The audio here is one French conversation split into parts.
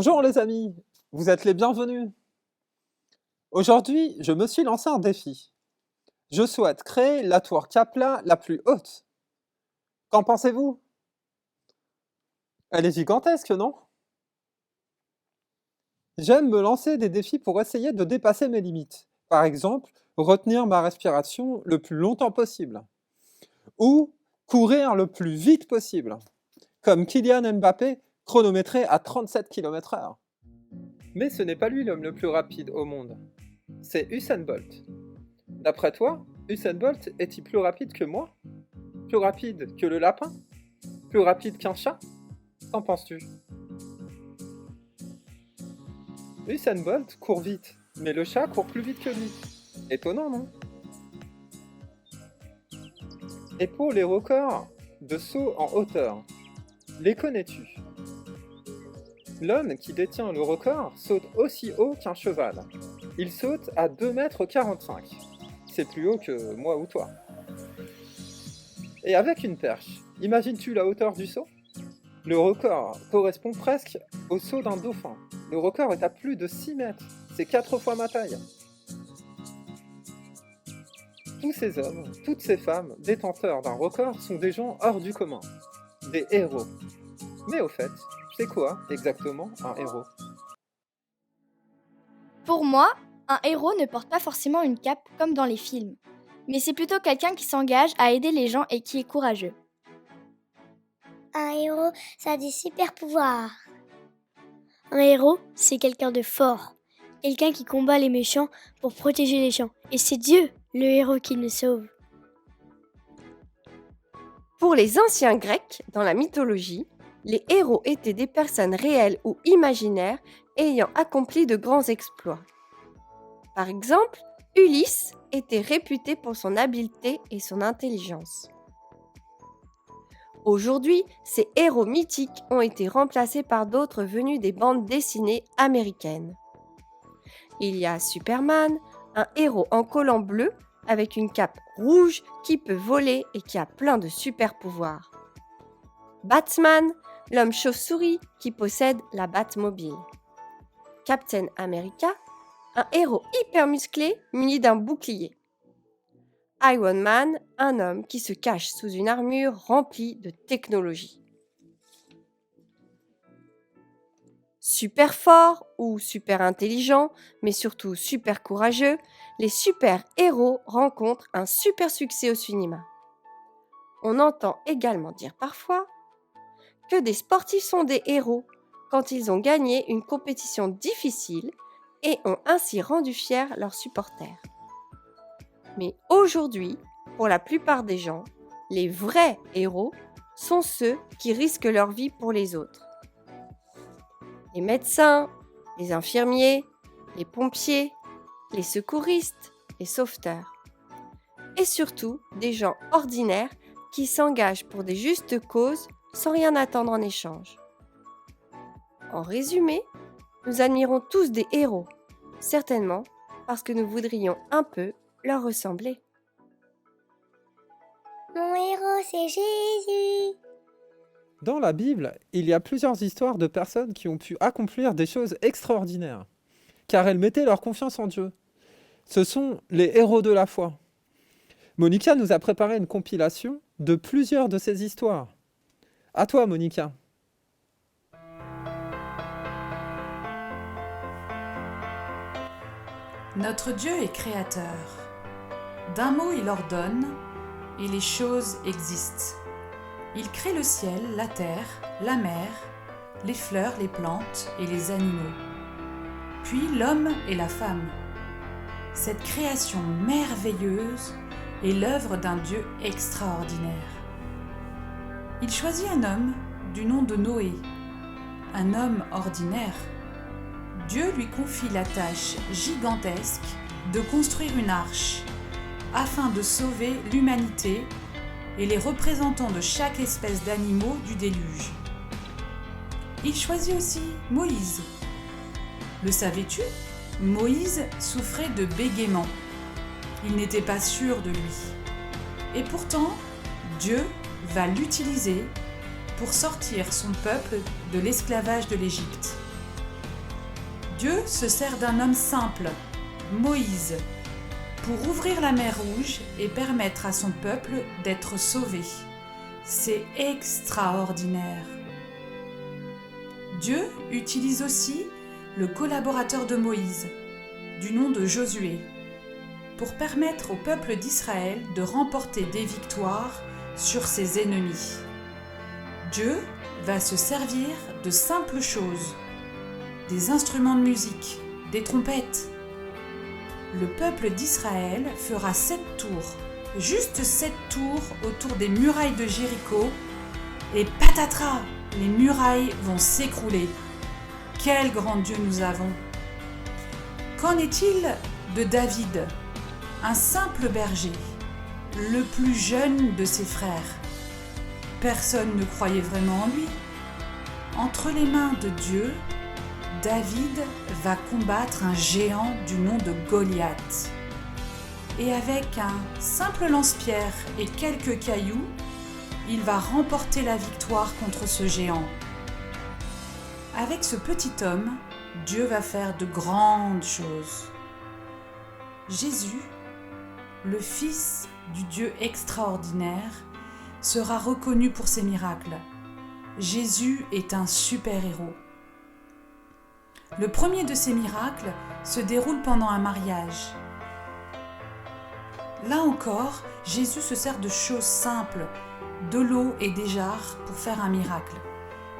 Bonjour les amis, vous êtes les bienvenus. Aujourd'hui, je me suis lancé un défi. Je souhaite créer la tour Kapla la plus haute. Qu'en pensez-vous? Elle est gigantesque, non? J'aime me lancer des défis pour essayer de dépasser mes limites. Par exemple, retenir ma respiration le plus longtemps possible. Ou courir le plus vite possible. Comme Kylian Mbappé, chronométré à 37 km/h. Mais ce n'est pas lui l'homme le plus rapide au monde. C'est Usain Bolt. D'après toi, Usain Bolt est-il plus rapide que moi? Plus rapide que le lapin? Plus rapide qu'un chat? Qu'en penses-tu? Usain Bolt court vite, mais le chat court plus vite que lui. Étonnant, non? Et pour les records de saut en hauteur, les connais-tu? L'homme qui détient le record saute aussi haut qu'un cheval. Il saute à 2,45 m. C'est plus haut que moi ou toi. Et avec une perche, imagines-tu la hauteur du saut? Le record correspond presque au saut d'un dauphin. Le record est à plus de 6 mètres. C'est 4 fois ma taille. Tous ces hommes, toutes ces femmes, détenteurs d'un record, sont des gens hors du commun. Des héros. Mais au fait, c'est quoi exactement un héros? Pour moi, un héros ne porte pas forcément une cape comme dans les films, mais c'est plutôt quelqu'un qui s'engage à aider les gens et qui est courageux. Un héros, ça a des super pouvoirs. Un héros, c'est quelqu'un de fort. Quelqu'un qui combat les méchants pour protéger les gens. Et c'est Dieu, le héros, qui nous sauve. Pour les anciens Grecs, dans la mythologie, les héros étaient des personnes réelles ou imaginaires ayant accompli de grands exploits. Par exemple, Ulysse était réputé pour son habileté et son intelligence. Aujourd'hui, ces héros mythiques ont été remplacés par d'autres venus des bandes dessinées américaines. Il y a Superman, un héros en collant bleu avec une cape rouge qui peut voler et qui a plein de super pouvoirs. Batman, l'homme chauve-souris qui possède la Batmobile. Captain America, un héros hyper musclé muni d'un bouclier. Iron Man, un homme qui se cache sous une armure remplie de technologie. Super fort ou super intelligent, mais surtout super courageux, les super-héros rencontrent un super succès au cinéma. On entend également dire parfois que des sportifs sont des héros quand ils ont gagné une compétition difficile et ont ainsi rendu fiers leurs supporters. Mais aujourd'hui, pour la plupart des gens, les vrais héros sont ceux qui risquent leur vie pour les autres. Les médecins, les infirmiers, les pompiers, les secouristes, les sauveteurs. Et surtout, des gens ordinaires qui s'engagent pour des justes causes sans rien attendre en échange. En résumé, nous admirons tous des héros, certainement parce que nous voudrions un peu leur ressembler. Mon héros, c'est Jésus. Dans la Bible, il y a plusieurs histoires de personnes qui ont pu accomplir des choses extraordinaires, car elles mettaient leur confiance en Dieu. Ce sont les héros de la foi. Monica nous a préparé une compilation de plusieurs de ces histoires. À toi, Monica. Notre Dieu est créateur. D'un mot, il ordonne, et les choses existent. Il crée le ciel, la terre, la mer, les fleurs, les plantes et les animaux. Puis l'homme et la femme. Cette création merveilleuse est l'œuvre d'un Dieu extraordinaire. Il choisit un homme du nom de Noé, un homme ordinaire. Dieu lui confie la tâche gigantesque de construire une arche afin de sauver l'humanité et les représentants de chaque espèce d'animaux du déluge. Il choisit aussi Moïse. Le savais-tu? Moïse souffrait de bégaiement. Il n'était pas sûr de lui. Et pourtant, Dieu va l'utiliser pour sortir son peuple de l'esclavage de l'Égypte. Dieu se sert d'un homme simple, Moïse, pour ouvrir la mer Rouge et permettre à son peuple d'être sauvé. C'est extraordinaire. Dieu utilise aussi le collaborateur de Moïse, du nom de Josué, pour permettre au peuple d'Israël de remporter des victoires sur ses ennemis. Dieu va se servir de simples choses, des instruments de musique, des trompettes. Le peuple d'Israël fera 7 tours, juste 7 tours autour des murailles de Jéricho, et patatras, les murailles vont s'écrouler. Quel grand Dieu nous avons! Qu'en est-il de David, un simple berger, le plus jeune de ses frères? Personne ne croyait vraiment en lui. Entre les mains de Dieu, David va combattre un géant du nom de Goliath. Et avec un simple lance-pierre et quelques cailloux, il va remporter la victoire contre ce géant. Avec ce petit homme, Dieu va faire de grandes choses. Jésus, le Fils du Dieu extraordinaire, sera reconnu pour ses miracles. Jésus est un super-héros. Le premier de ces miracles se déroule pendant un mariage. Là encore, Jésus se sert de choses simples, de l'eau et des jarres pour faire un miracle.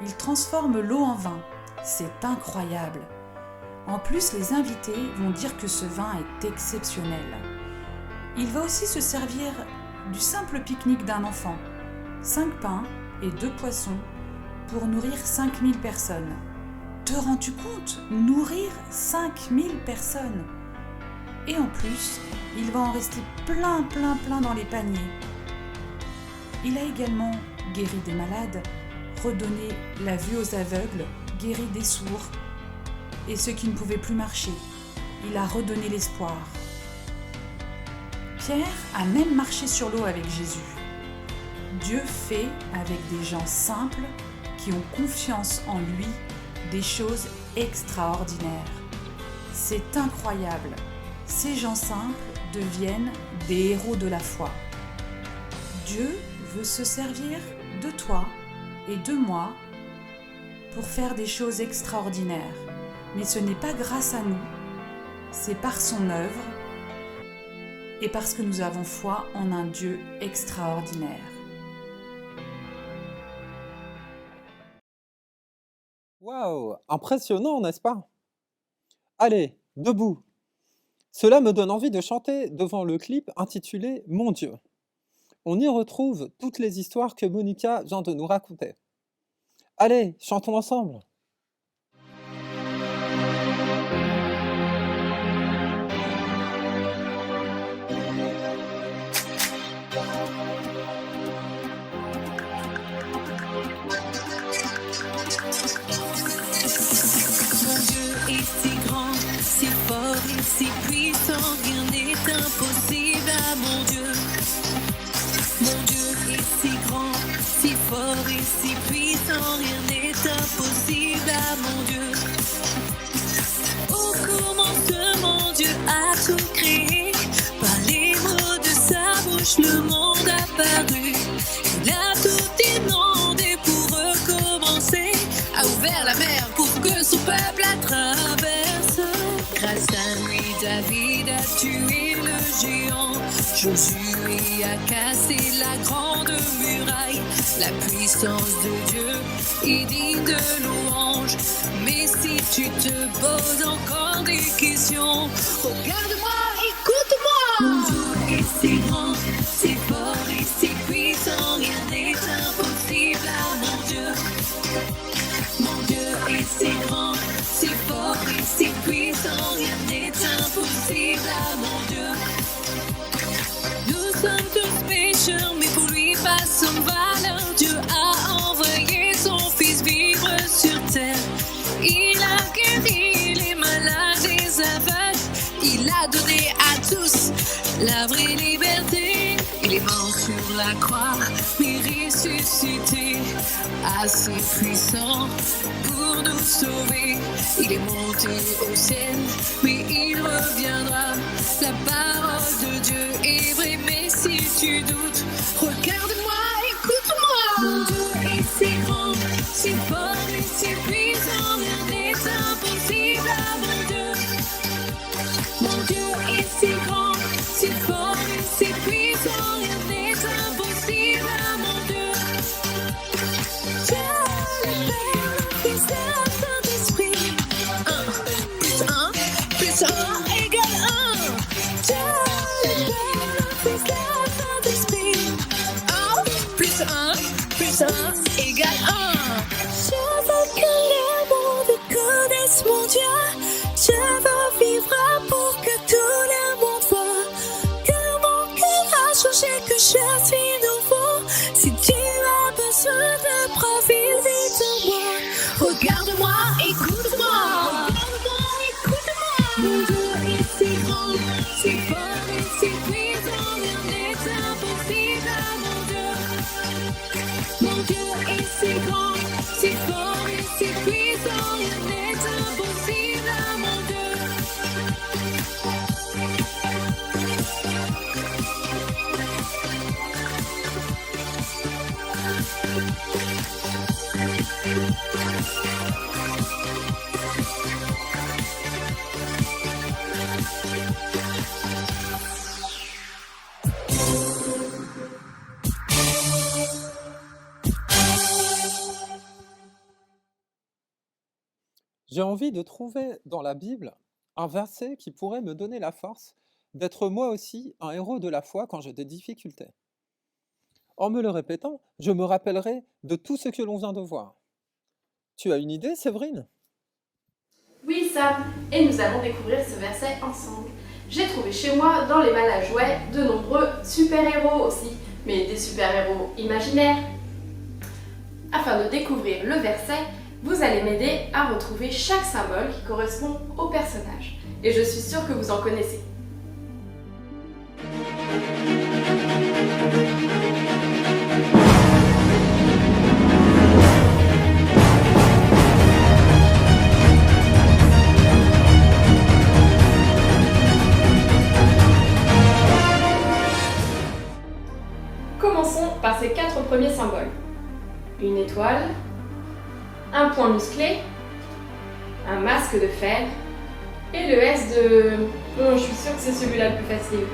Il transforme l'eau en vin. C'est incroyable. En plus, les invités vont dire que ce vin est exceptionnel. Il va aussi se servir du simple pique-nique d'un enfant. 5 pains et 2 poissons pour nourrir 5000 personnes. Te rends-tu compte? Nourrir 5000 personnes. Et en plus, il va en rester plein dans les paniers. Il a également guéri des malades, redonné la vue aux aveugles, guéri des sourds et ceux qui ne pouvaient plus marcher. Il a redonné l'espoir. Pierre a même marché sur l'eau avec Jésus. Dieu fait avec des gens simples qui ont confiance en lui des choses extraordinaires. C'est incroyable. Ces gens simples deviennent des héros de la foi. Dieu veut se servir de toi et de moi pour faire des choses extraordinaires. Mais ce n'est pas grâce à nous, c'est par son œuvre et parce que nous avons foi en un Dieu extraordinaire. Waouh, impressionnant, n'est-ce pas? Allez, debout. Cela me donne envie de chanter devant le clip intitulé « Mon Dieu ». On y retrouve toutes les histoires que Monica vient de nous raconter. Allez, chantons ensemble. Si fort et si puissant, rien n'est impossible à mon Dieu. Mon Dieu est si grand, si fort et si puissant, rien n'est impossible à mon Dieu. Au commencement, Dieu a tout créé, par les mots de sa bouche, le monde apparu. Il a tout inondé pour recommencer, a ouvert la mer pour que son peuple la traverse. Grâce à lui, David a tué le géant. Josué a cassé la grande muraille. La puissance de Dieu est digne de louange. Mais si tu te poses encore des questions, regarde-moi, écoute-moi. Mon Dieu est si grand, si fort et si puissant, rien n'est impossible à mon Dieu. Mon Dieu est si grand, si fort et si puissant, rien n'est impossible à mon Dieu. Nous sommes tous pécheurs, mais pour lui pas son valeur. Dieu a envoyé son Fils vivre sur terre. Il a guéri les malades, les aveugles. Il a donné à tous la vraie liberté. Il est mort sur la croix, mais ressuscité assez puissant pour nous sauver. Il est monté au ciel, mais il reviendra. La parole de Dieu est vraie, mais si tu doutes, regarde-moi, écoute-moi. Mon Dieu est si grand, si fort et si puissant, rien n'est impossible à mon Dieu. Mon Dieu est si grand, si fort et si puissant, rien n'est impossible à mon Dieu. Dieu le Père, le Fils et le Saint-Esprit. 1 plus 1 égale 1. Dieu le Père, le Fils et le Saint-Esprit. 1 plus 1 égale 1. Je veux que les mondes connaissent mon Dieu. Je veux vivre pour que tout le monde voit que mon cœur a changé, que je suis nouveau. Si tu as besoin de preuves, invite-moi. Regarde-moi, écoute-moi. Regarde-moi, écoute-moi. Mon Dieu est si grand, si fort et si puissant, rien n'est impossible à mon Dieu. Mon Dieu est si grand, si fort et si puissant, rien n'est impossible à mon Dieu. J'ai envie de trouver dans la Bible un verset qui pourrait me donner la force d'être moi aussi un héros de la foi quand j'ai des difficultés. En me le répétant, je me rappellerai de tout ce que l'on vient de voir. Tu as une idée, Séverine? Oui, Sam, et nous allons découvrir ce verset ensemble. J'ai trouvé chez moi, dans les balles à jouets, de nombreux super-héros aussi, mais des super-héros imaginaires. Afin de découvrir le verset, vous allez m'aider à retrouver chaque symbole qui correspond au personnage. Et je suis sûre que vous en connaissez. Commençons par ces 4 premiers symboles. Une étoile, un point musclé, un masque de fer et le S de... Oh, je suis sûre que c'est celui-là le plus facile.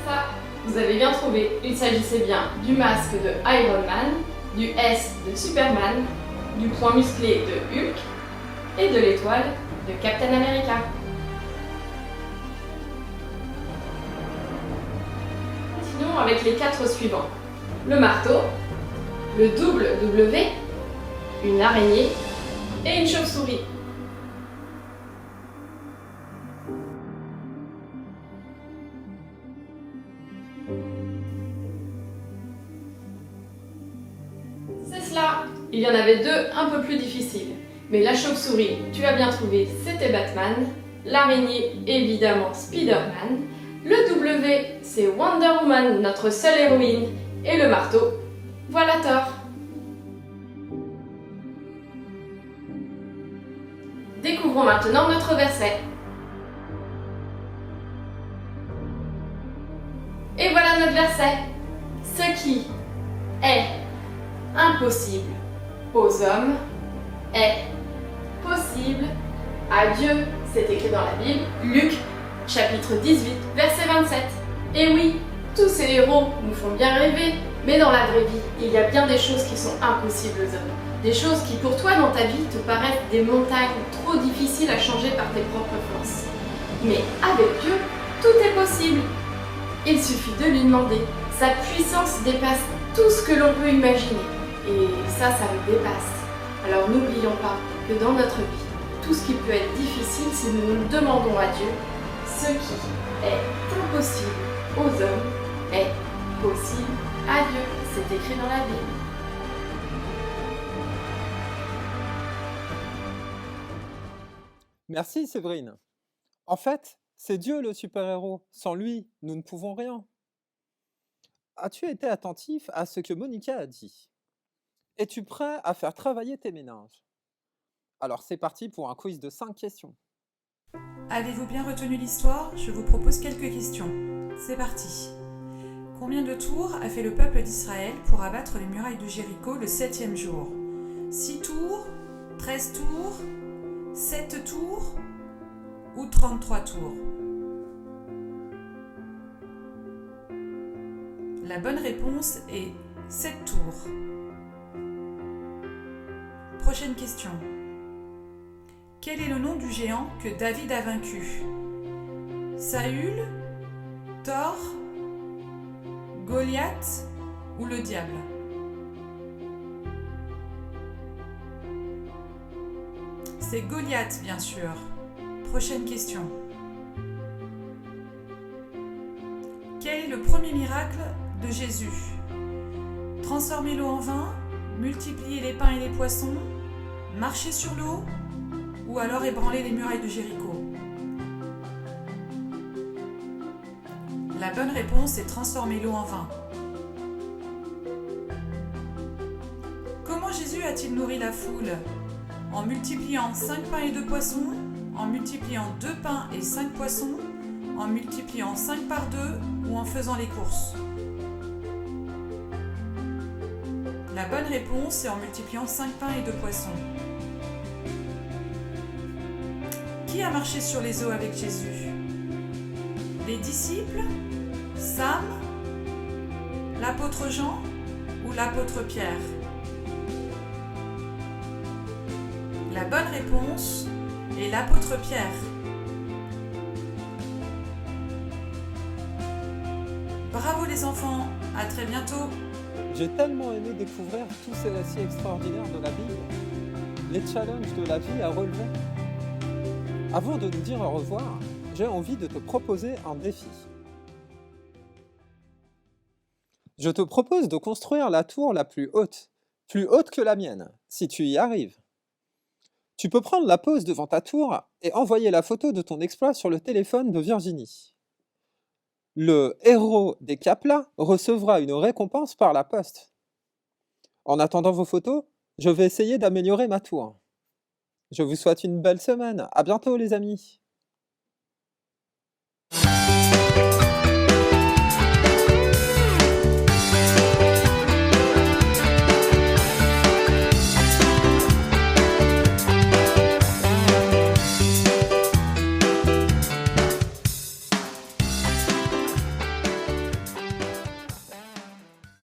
Ça, vous avez bien trouvé. Il s'agissait bien du masque de Iron Man, du S de Superman, du point musclé de Hulk et de l'étoile de Captain America. Continuons avec les 4 suivants. Le marteau, le double W, une araignée et une chauve-souris. C'est cela. Il y en avait 2 un peu plus difficiles. Mais la chauve-souris, tu as bien trouvé, c'était Batman. L'araignée, évidemment, Spider-Man. Le W, c'est Wonder Woman, notre seule héroïne. Et le marteau, voilà Thor. Découvrons maintenant notre verset. Et voilà notre verset. Ce qui est impossible aux hommes est possible à Dieu. C'est écrit dans la Bible, Luc, chapitre 18, verset 27. Et oui, tous ces héros nous font bien rêver, mais dans la vraie vie, il y a bien des choses qui sont impossibles aux hommes. Des choses qui pour toi dans ta vie te paraissent des montagnes trop difficiles à changer par tes propres forces. Mais avec Dieu, tout est possible. Il suffit de lui demander. Sa puissance dépasse tout ce que l'on peut imaginer. Et ça nous dépasse. Alors n'oublions pas que dans notre vie, tout ce qui peut être difficile, si nous nous demandons à Dieu, ce qui est impossible aux hommes est possible à Dieu. C'est écrit dans la Bible. Merci Séverine. En fait, C'est Dieu le super-héros. Sans lui, nous ne pouvons rien. As-tu été attentif à ce que Monica a dit? Es-tu prêt à faire travailler tes méninges? Alors c'est parti pour un quiz de 5 questions. Avez-vous bien retenu l'histoire? Je vous propose quelques questions. C'est parti. Combien de tours a fait le peuple d'Israël pour abattre les murailles de Jéricho le 7e jour? 6 tours, 13 tours, 7 tours ou 33 tours? La bonne réponse est 7 tours. Prochaine question. Quel est le nom du géant que David a vaincu? Saül, Thor, Goliath ou le diable? C'est Goliath, bien sûr. Prochaine question. Quel est le premier miracle de Jésus? Transformer l'eau en vin, multiplier les pains et les poissons, marcher sur l'eau ou alors ébranler les murailles de Jéricho? La bonne réponse est transformer l'eau en vin. Comment Jésus a-t-il nourri la foule? En multipliant 5 pains et 2 poissons, en multipliant 2 pains et 5 poissons, en multipliant 5 par 2 ou en faisant les courses? La bonne réponse est en multipliant 5 pains et 2 poissons. Qui a marché sur les eaux avec Jésus? Les disciples, Sam, l'apôtre Jean ou l'apôtre Pierre? La bonne réponse est l'apôtre Pierre. Bravo les enfants, à très bientôt. J'ai tellement aimé découvrir tous ces récits extraordinaires de la Bible, les challenges de la vie à relever. Avant de nous dire au revoir, j'ai envie de te proposer un défi. Je te propose de construire la tour la plus haute que la mienne, si tu y arrives. Tu peux prendre la pause devant ta tour et envoyer la photo de ton exploit sur le téléphone de Virginie. Le héros des Caplas recevra une récompense par la poste. En attendant vos photos, je vais essayer d'améliorer ma tour. Je vous souhaite une belle semaine. À bientôt les amis.